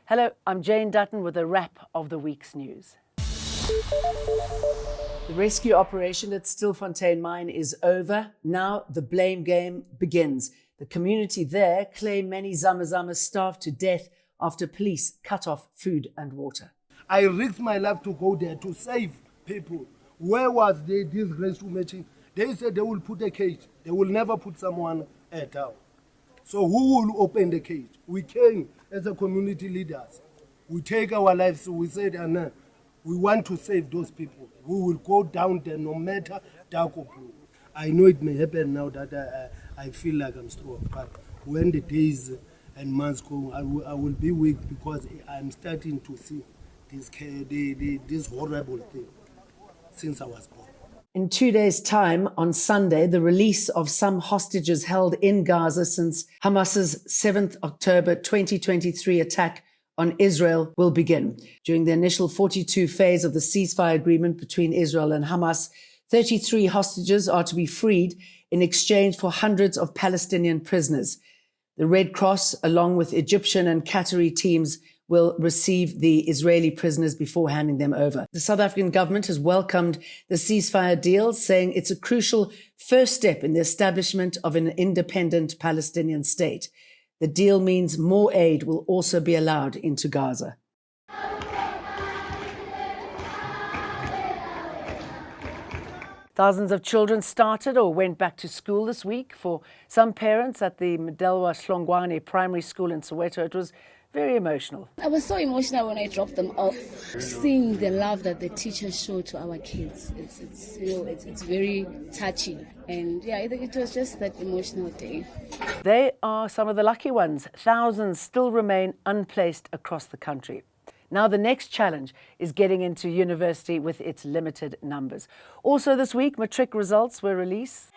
Hello, I'm Jane Dutton with a wrap of the week's news. The rescue operation at Stilfontein mine is over. Now the blame game begins. The community there claim many Zama starved to death after police cut off food and water. I risked my life to go there to save people. Where was this rescue machine? They said they will put a cage. They will never put someone down. So who will open the cage? We came as a community leaders. We take our lives, so we said, we want to save those people. We will go down there no matter dark or blue. I know it may happen now that I feel like I'm strong, but when the days and months go, I will be weak because I'm starting to see this horrible thing since I was born. In 2 days' time, on Sunday, the release of some hostages held in Gaza since Hamas's 7th October 2023 attack on Israel will begin. During the initial 42 phase of the ceasefire agreement between Israel and Hamas, 33 hostages are to be freed in exchange for hundreds of Palestinian prisoners. The Red Cross, along with Egyptian and Qatari teams, will receive the Israeli prisoners before handing them over. The South African government has welcomed the ceasefire deal, saying it's a crucial first step in the establishment of an independent Palestinian state. The deal means more aid will also be allowed into Gaza. Thousands of children started or went back to school this week. For some parents at the Mdelwa Hlongwane Primary School in Soweto, it was very emotional. I was so emotional when I dropped them off, seeing the love that the teachers show to our kids. It's very touching, and it was just that emotional day. They are some of the lucky ones. Thousands still remain unplaced across the country. Now the next challenge is getting into university with its limited numbers. Also this week, Matric results were released.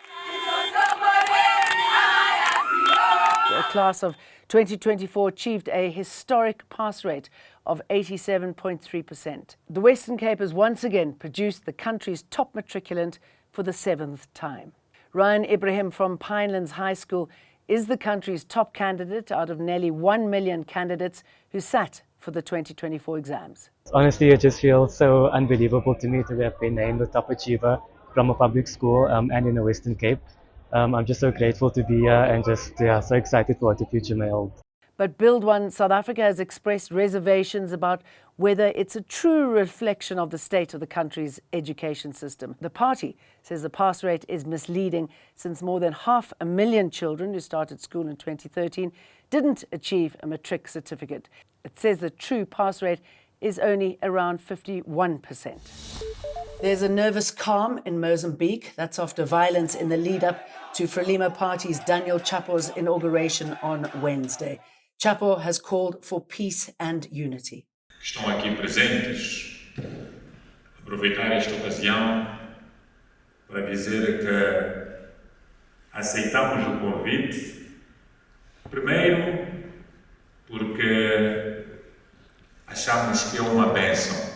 The class of 2024 achieved a historic pass rate of 87.3%. The Western Cape has once again produced the country's top matriculant for the 7th time. Ryan Ibrahim from Pinelands High School is the country's top candidate out of nearly 1 million candidates who sat for the 2024 exams. Honestly, it just feels so unbelievable to me to have been named the top achiever from a public school and in the Western Cape. I'm just so grateful to be here and just so excited for what the future may hold. But Build One South Africa has expressed reservations about whether it's a true reflection of the state of the country's education system. The party says the pass rate is misleading since more than 500,000 children who started school in 2013 didn't achieve a matric certificate. It says the true pass rate is only around 51%. There's a nervous calm in Mozambique. That's after violence in the lead-up to Frelimo Party's Daniel Chapo's inauguration on Wednesday. Chapo has called for peace and unity. Estão aqui presentes. Aproveitar esta ocasião para dizer que aceitamos o convite. Primeiro, porque achamos que é uma bênção.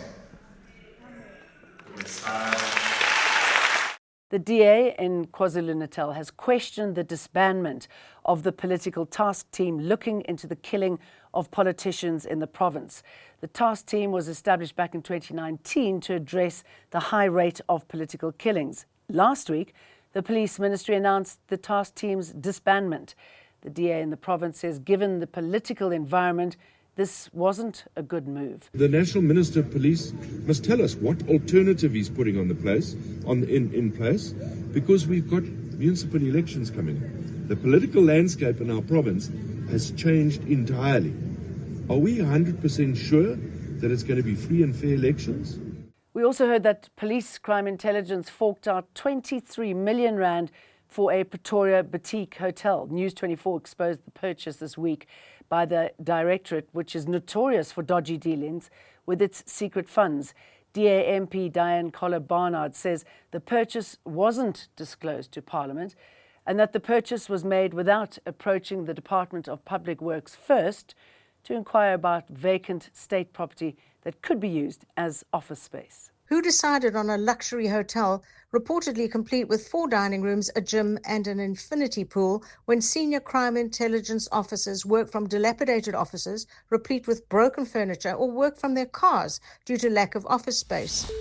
The DA in KwaZulu-Natal has questioned the disbandment of the political task team looking into the killing of politicians in the province. The task team was established back in 2019 to address the high rate of political killings. Last week, the police ministry announced the task team's disbandment. The DA in the province says given the political environment, this wasn't a good move. The National Minister of Police must tell us what alternative he's putting in place, because we've got municipal elections coming up. The political landscape in our province has changed entirely. Are we 100% sure that it's going to be free and fair elections? We also heard that police crime intelligence forked out 23 million rand for a Pretoria boutique hotel. News 24 exposed the purchase this week by the Directorate, which is notorious for dodgy dealings with its secret funds. DA MP Diane Collar-Barnard says the purchase wasn't disclosed to Parliament and that the purchase was made without approaching the Department of Public Works first to inquire about vacant state property that could be used as office space. Who decided on a luxury hotel, reportedly complete with 4 dining rooms, a gym and an infinity pool, when senior crime intelligence officers work from dilapidated offices, replete with broken furniture, or work from their cars due to lack of office space?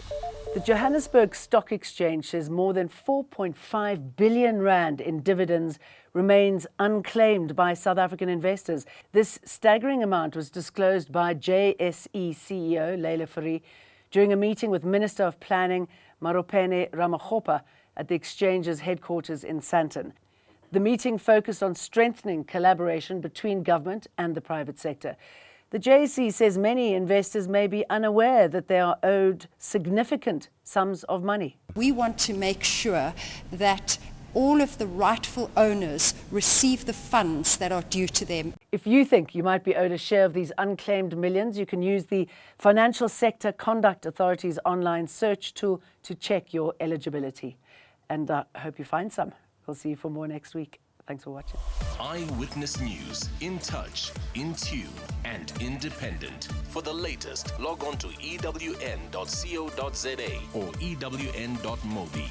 The Johannesburg Stock Exchange says more than 4.5 billion rand in dividends remains unclaimed by South African investors. This staggering amount was disclosed by JSE CEO Leila Fourie during a meeting with Minister of Planning Maropene Ramakgopa at the exchange's headquarters in Sandton. The meeting focused on strengthening collaboration between government and the private sector. The JSE says many investors may be unaware that they are owed significant sums of money. We want to make sure that all of the rightful owners receive the funds that are due to them. If you think you might be owed a share of these unclaimed millions, you can use the Financial Sector Conduct Authority's online search tool to check your eligibility. And I hope you find some. We'll see you for more next week. Thanks for watching. Eyewitness News, in touch, in tune, and independent. For the latest, log on to ewn.co.za or ewn.mobi.